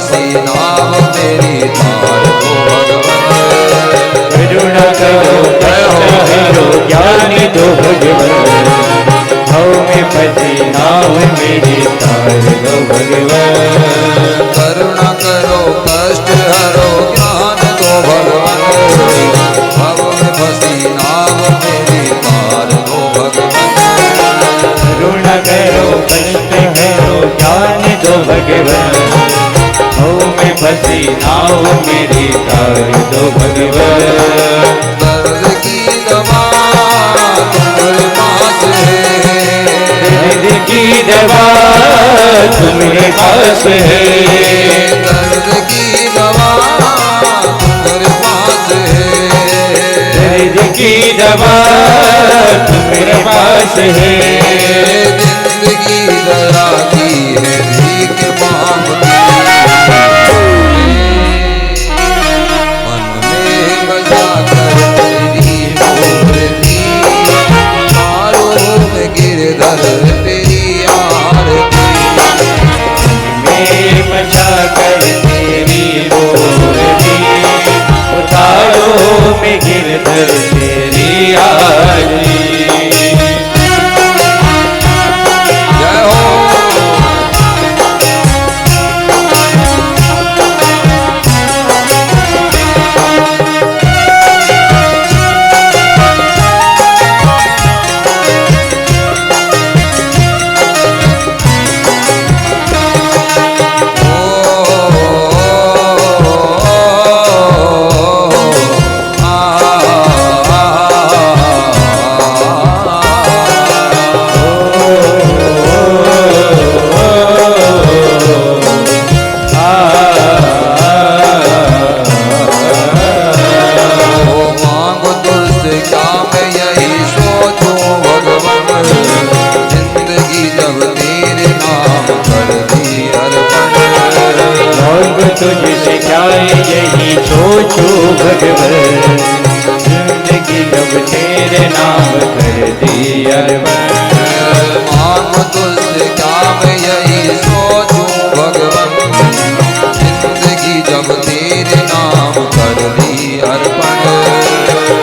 फंसी नाव मेरी तार दो भगवान। करुणा करो कष्ट हरो ज्ञान दो भगवान। भव में फंसी नाव मेरी तार दो भगवान। करुणा करो कष्ट हरो ज्ञान दो भगवान। भव में फंसी नाव मेरी तार दो भगवान। करुणा करो कष्ट हरो ज्ञान दो भगवान। भव में फंसी नाव मेरी तार दो भगवान। दर्द की दवा तुम्हारे पास है। दर्द की दवा तुम्हारे पास है। दर्द की दवा तुम्हारे पास है। दर्द की दवा तुम्हारे पास है। जिंदगी दया की है भीख मांगती। मन में बसा कर तेरी मूर्ति। मारो में गिरधर तेरी आरती। में बचा कर तेरी मूर्ति। उतारो में गिरधर तेरी आरती। जय हो। तुझसे क्या यही सोचो भगवान। जिंदगी जब तेरे नाम कर दी अर्पण। मांग तुझसे क्या मैं यही सोचूं भगवान। जिंदगी जब तेरे नाम कर दी अर्पण।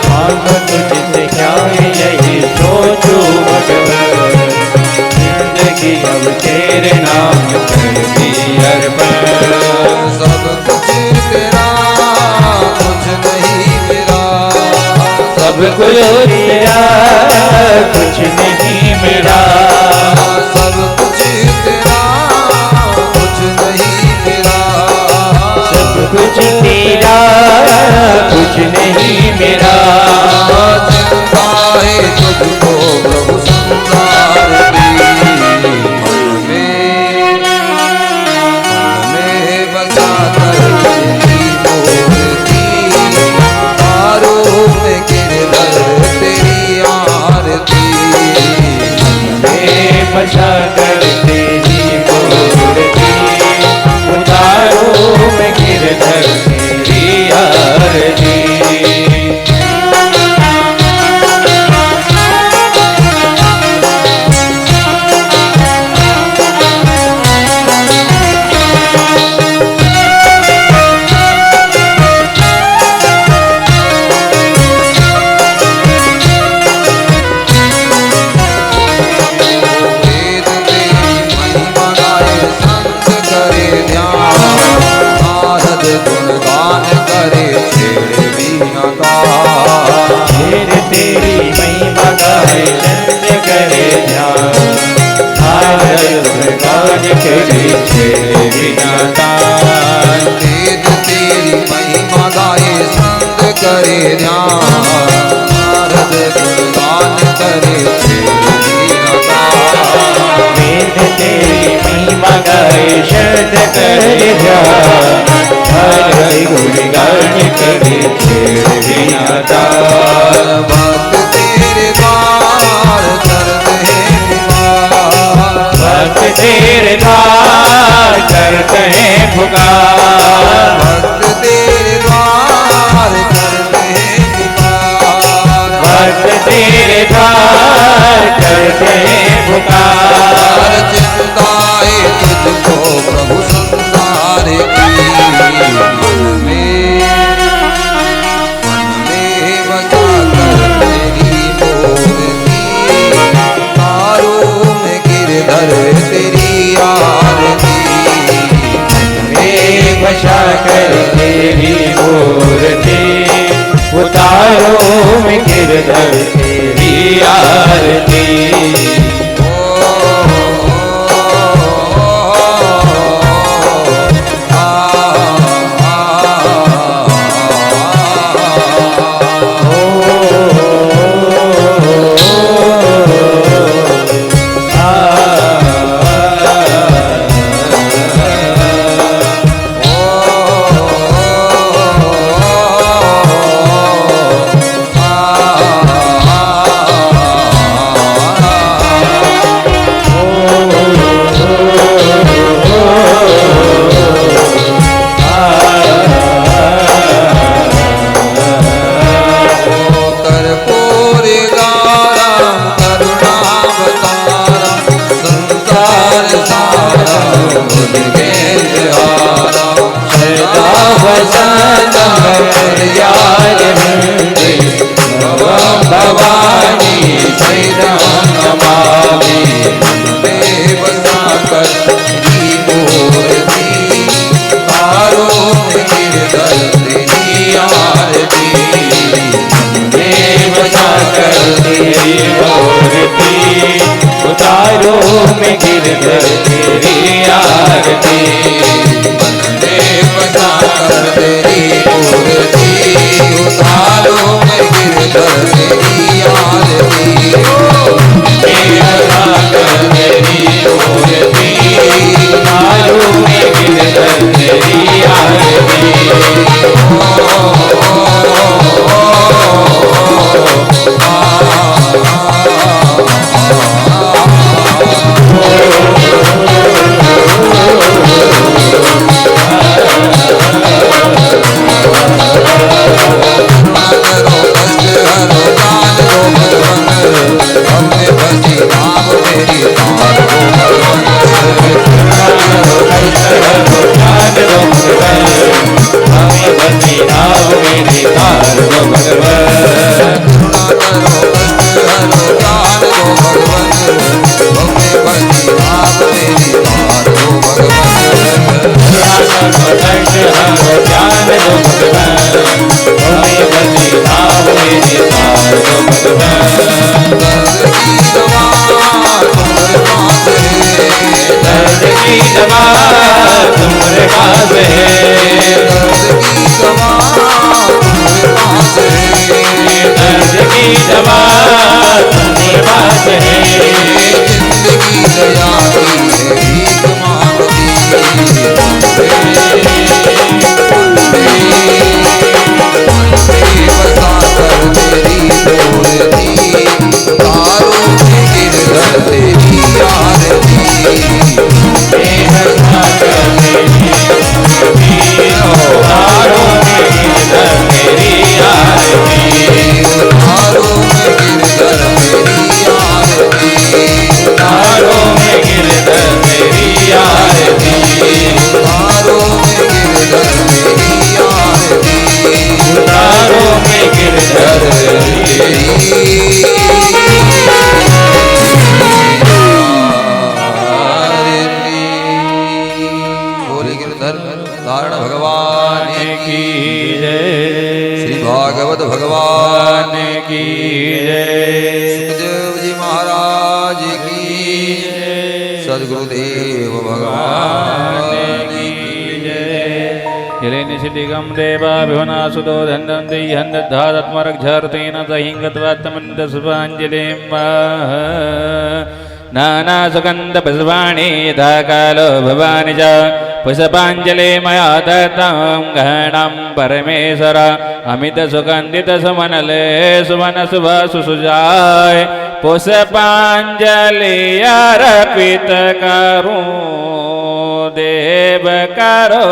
मांग तुझसे क्या यही सोचो भगवान। जिंदगी जब तेरे नाम कर दी अर्पण। सब कुछ तेरा कुछ नहीं मेरा। सब कुछ तेरा कुछ नहीं मेरा। सब कुछ तेरा कुछ नहीं मेरा। सब कुछ तेरा कुछ नहीं मेरा। चिंता है तुझको प्रभु संसार की। मन में बसा कर तेरी मूर्ति। तारो में गिरधर तेरी आरती। में बचा कर तेरी मूर्ति। उतारो में गिरधर तेरी आरती। वेद तेरी महिमा गाए संत करे ध्यान। नारद गुणगान करे छेड़े बीना का। फिर तेरी महिमा गाए चंद करे ध्यान। नारद गुणगान करे छेड़े बिना तान। वेद तेरी महिमा गाए संत करे ध्यान। नारद गुणगान करे छेड़े बीना का। वेद तेरी महिमा गाए शब्द करे ध्यान। नारद गुणगान करे छेड़ बिना तान। भक्त तेरे द्वार करते हैं पुकार। भक्त तेरे द्वार करते हैं पुकार। भक्त तेरे द्वार करते हैं पुकार। भक्त तेरे द्वार करते हैं पुकार। चिंता है तुझको प्रभु संसार की। बसा कर तेरी मूर्ति, उतारो मैं गिरधर तेरी आरती। भवानी नमामि देव साकर मूर्ति, तारो गिरधर तेरी आरती। देव साकर तेरी मूर्ति, उतारो मैं गिरधर तेरी आरती। देव साकर तेरी मूर्ति, उतारो मैं गिरधर तेरी आरती। देव साकर तेरी मूर्ति, उतारो मैं गिरधर तेरी आरती। तुम्हारे पास है, दर्द की दवा तुम्हारे पास है। जिंदगी दया की है भीख मांगती, बसा कर तेरी मूर्ति, तारो गिरधर तेरी आरती। बसा कर तेरी मूर्ति, तारो गिरधर तेरी आरती। तारो गिरधर तेरी आरती, तारो में गिरधर तेरी आरती। तारो गिरधर तेरी आरती, तारो में गिरधर तेरी बोले गिरधर धारण भगवान की जय, श्री भागवत भगवान की जय, सुखदेव जी महाराज की जय, सद्गुरुदेव भगवान की जलेनिशिलिगं देवाभिवनासुतो धन्दन्ति हन्दद्धात्मरक्षार्तेन सहिङ्गत्वात्मन्दस्वाञ्जलिं नानासुगन्धपुष्पाणि यथा कालो भवानि च पुष्पाञ्जलि मया दत्तं गहनं परमेश्वर अमितसुगन्धितसुमनले सुमनसुभासुसुजाय पुष्पाञ्जलि अर्पित करूं देव करो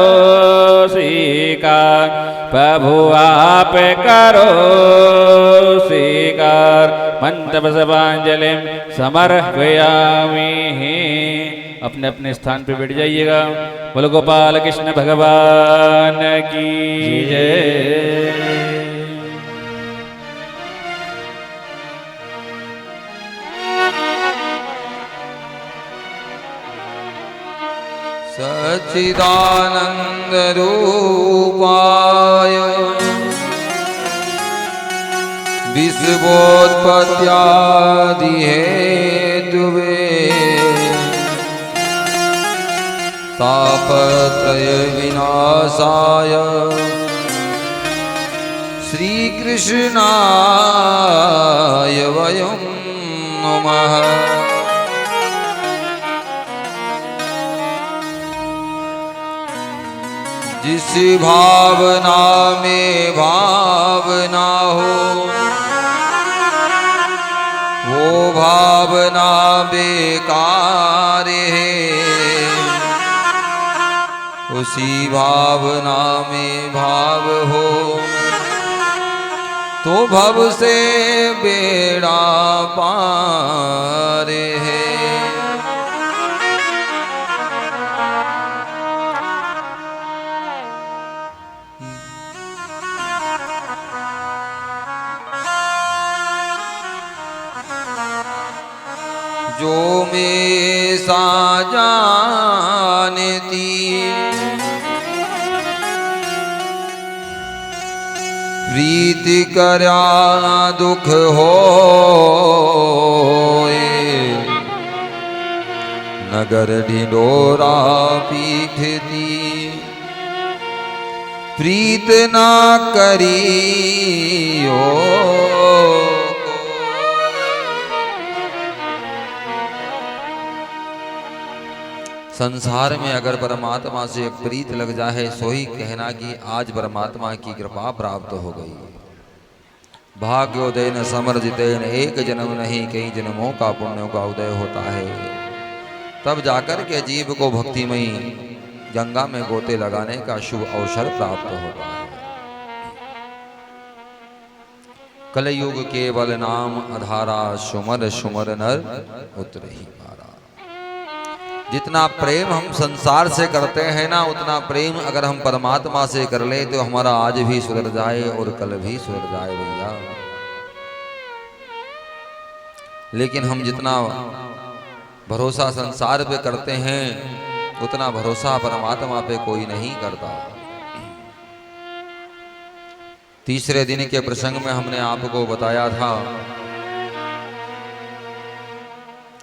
स्वीकार, प्रभु आप करो स्वीकार। मंत्रपुष्पांजलिं समर्पयामि। अपने अपने स्थान पे बैठ जाइएगा। बोलो गोपाल कृष्ण भगवान की जय। सच्चिदानंद रूपाय विश्वोत्पत्त्यादि हेतुवे तापत्रय विनाशाय श्री कृष्णाय वयं नमः। जिस भावना में भावना हो वो भावना बेकार है, उसी भावना में भाव हो तो भव से बेड़ा पार है। जो में सा जानती प्रीति करया दुख होए, नगर ढिंढोरा पीठती प्रीत ना करियो। संसार में अगर परमात्मा से प्रीत लग जाए सो ही कहना कि आज परमात्मा की कृपा प्राप्त हो गई। भाग्योदय न समर्जितेन, एक जन्म नहीं कई जन्मों का पुण्यों का उदय होता है। तब जाकर के जीव को भक्तिमयी गंगा में गोते लगाने का शुभ अवसर प्राप्त होता है। कलयुग केवल नाम आधारा, सुमर सुमर नर उतरहि पारा। जितना प्रेम हम संसार से करते हैं ना, उतना प्रेम अगर हम परमात्मा से कर ले तो हमारा आज भी सुधर जाए और कल भी सुधर जाए भैया। लेकिन हम जितना भरोसा संसार पे करते हैं उतना भरोसा परमात्मा पे कोई नहीं करता। तीसरे दिन के प्रसंग में हमने आपको बताया था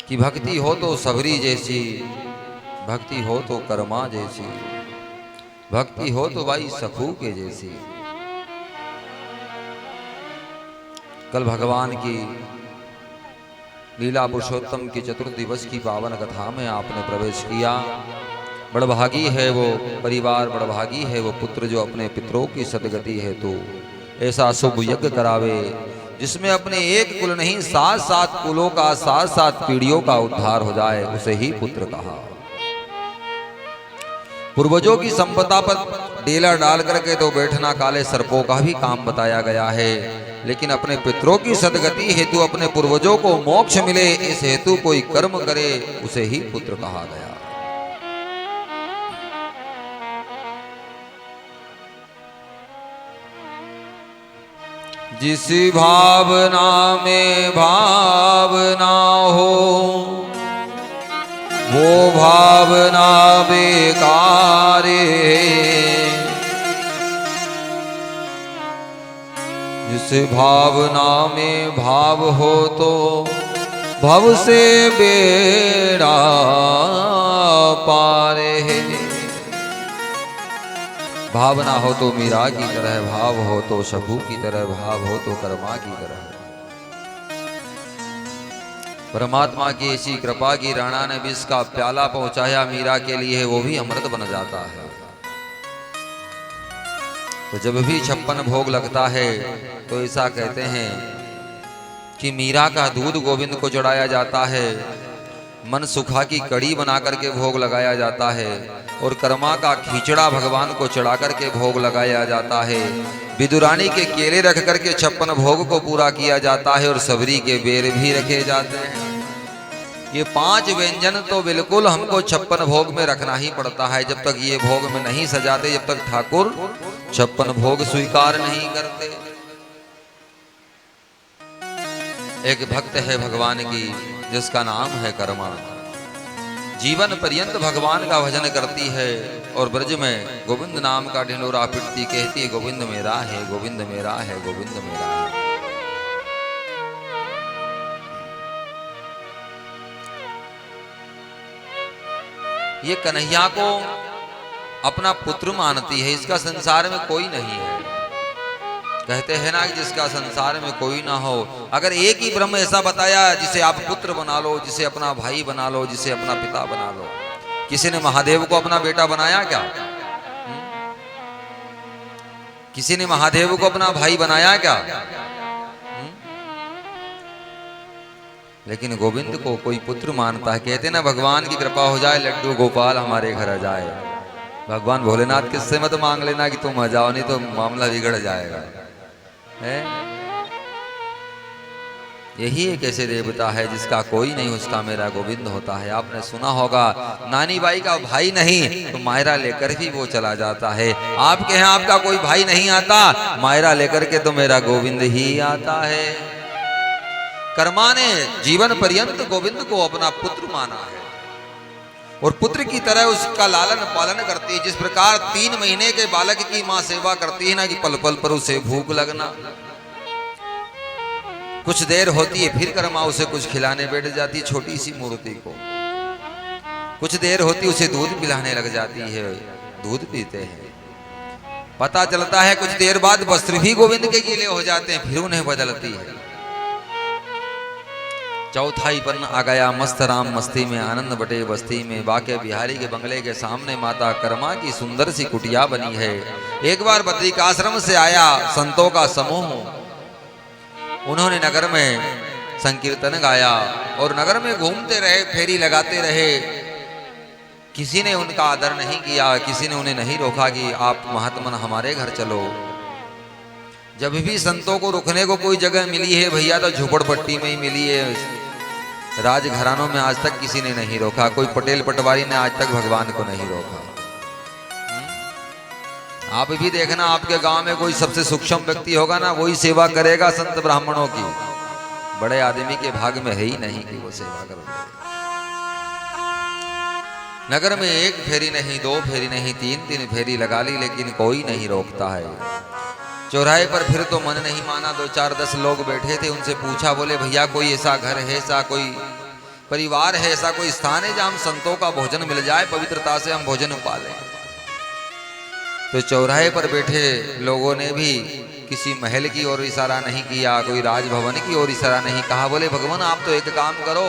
कि भक्ति हो तो सबरी जैसी, भक्ति हो तो कर्मा जैसी, भक्ति हो तो भाई सखू के जैसी। कल भगवान की लीला पुरुषोत्तम की चतुर्दिवस की पावन कथा में आपने प्रवेश किया। बड़भागी है वो परिवार, बड़भागी है वो पुत्र जो अपने पितरों की सदगति हेतु ऐसा शुभ यज्ञ करावे जिसमें अपने एक कुल नहीं 7-7 कुलों का 7-7 पीढ़ियों का उद्धार हो जाए, उसे ही पुत्र कहा। पूर्वजों की संपदा पर डेला डाल करके तो बैठना काले सर्पों का भी काम बताया गया है, लेकिन अपने पितरों की सदगति हेतु अपने पूर्वजों को मोक्ष मिले इस हेतु कोई कर्म करे उसे ही पुत्र कहा गया। जिस भावना में भावना हो वो भावना बेकार है, जिस भावना में भाव हो तो भव से बेड़ा पार है। भावना हो तो मीरा की तरह, भाव हो तो शबू की तरह, भाव हो तो कर्मा की तरह। परमात्मा की ऐसी कृपा की राणा ने विष का प्याला पहुंचाया मीरा के लिए, वो भी अमृत बन जाता है। तो जब भी 56 भोग लगता है तो ऐसा कहते हैं कि मीरा का दूध गोविंद को चढ़ाया जाता है, मन सुखा की कड़ी बना करके भोग लगाया जाता है, और कर्मा का खिचड़ा भगवान को चढ़ा करके भोग लगाया जाता है। विदुरानी के केले रख करके 56 भोग को पूरा किया जाता है, और सबरी के बेर भी रखे जाते हैं। ये 5 व्यंजन तो बिल्कुल हमको 56 भोग में रखना ही पड़ता है। जब तक ये भोग में नहीं सजाते, जब तक ठाकुर 56 भोग स्वीकार नहीं करते। एक भक्त है भगवान की जिसका नाम है कर्मा। जीवन पर्यंत भगवान का भजन करती है और ब्रज में गोविंद नाम का ढिंढोरा पिटती, कहती है गोविंद मेरा है, गोविंद मेरा है, गोविंद मेरा है। ये कन्हैया को अपना पुत्र मानती है, इसका संसार में कोई नहीं है। कहते हैं ना कि जिसका संसार में कोई ना हो, अगर एक ही ब्रह्म ऐसा बताया जिसे आप पुत्र बना लो, जिसे अपना भाई बना लो, जिसे अपना पिता बना लो। किसी ने महादेव को अपना बेटा बनाया क्या? किसी ने महादेव को अपना भाई बनाया क्या? लेकिन गोविंद को कोई पुत्र मानता है। कहते ना भगवान की कृपा हो जाए, लड्डू गोपाल हमारे घर आ जाए। भगवान भोलेनाथ किससे मत मांग लेना कि तुम आ जाओ, नहीं तो मामला बिगड़ जाएगा। है यही एक ऐसे देवता है जिसका कोई नहीं, उसका मेरा गोविंद होता है। आपने सुना होगा, नानी बाई का भाई नहीं तो मायरा लेकर भी वो चला जाता है। आपके यहाँ आपका कोई भाई नहीं आता, मायरा लेकर के तो मेरा गोविंद ही आता है। कर्मा ने जीवन पर्यंत गोविंद को अपना पुत्र माना है और पुत्र की तरह उसका लालन पालन करती है। जिस प्रकार 3 महीने के बालक की माँ सेवा करती है ना, कि पल पल पर उसे भूख लगना, कुछ देर होती है फिर कर्मा उसे कुछ खिलाने बैठ जाती है, छोटी सी मूर्ति को। कुछ देर होती उसे दूध पिलाने लग जाती है, दूध पीते हैं। पता चलता है कुछ देर बाद वस्त्र भी गोविंद के गीले हो जाते हैं, फिर उन्हें बदलती है। चौथाई पन्न आ गया मस्त राम मस्ती में, आनंद बटे बस्ती में। बाके बिहारी के बंगले के सामने माता कर्मा की सुंदर सी कुटिया बनी है। एक बार बद्रिकाश्रम से आया संतों का समूह, उन्होंने नगर में संकीर्तन गाया और नगर में घूमते रहे, फेरी लगाते रहे। किसी ने उनका आदर नहीं किया, किसी ने उन्हें नहीं रोका कि आप महात्मन हमारे घर चलो। जब भी संतों को रुकने को कोई जगह मिली है भैया तो झोपड़पट्टी में ही मिली है। राजघरानों में आज तक किसी ने नहीं रोका, कोई पटेल पटवारी ने आज तक भगवान को नहीं रोका। आप भी देखना, आपके गांव में कोई सबसे सूक्ष्म व्यक्ति होगा ना, वही सेवा करेगा संत ब्राह्मणों की। बड़े आदमी के भाग में है ही नहीं कि वो सेवा करेगा। नगर में 1 फेरी नहीं, 2 फेरी नहीं, 3 फेरी लगा ली, लेकिन कोई नहीं रोकता है। चौराहे पर फिर तो मन नहीं माना, 2-4-10 लोग बैठे थे, उनसे पूछा, बोले भैया कोई ऐसा घर है, ऐसा कोई परिवार है, ऐसा कोई स्थान है जहां हम संतों का भोजन मिल जाए, पवित्रता से हम भोजन पालें। तो चौराहे पर बैठे लोगों ने भी किसी महल की ओर इशारा नहीं किया, कोई राजभवन की ओर इशारा नहीं कहा। बोले भगवान आप तो एक काम करो,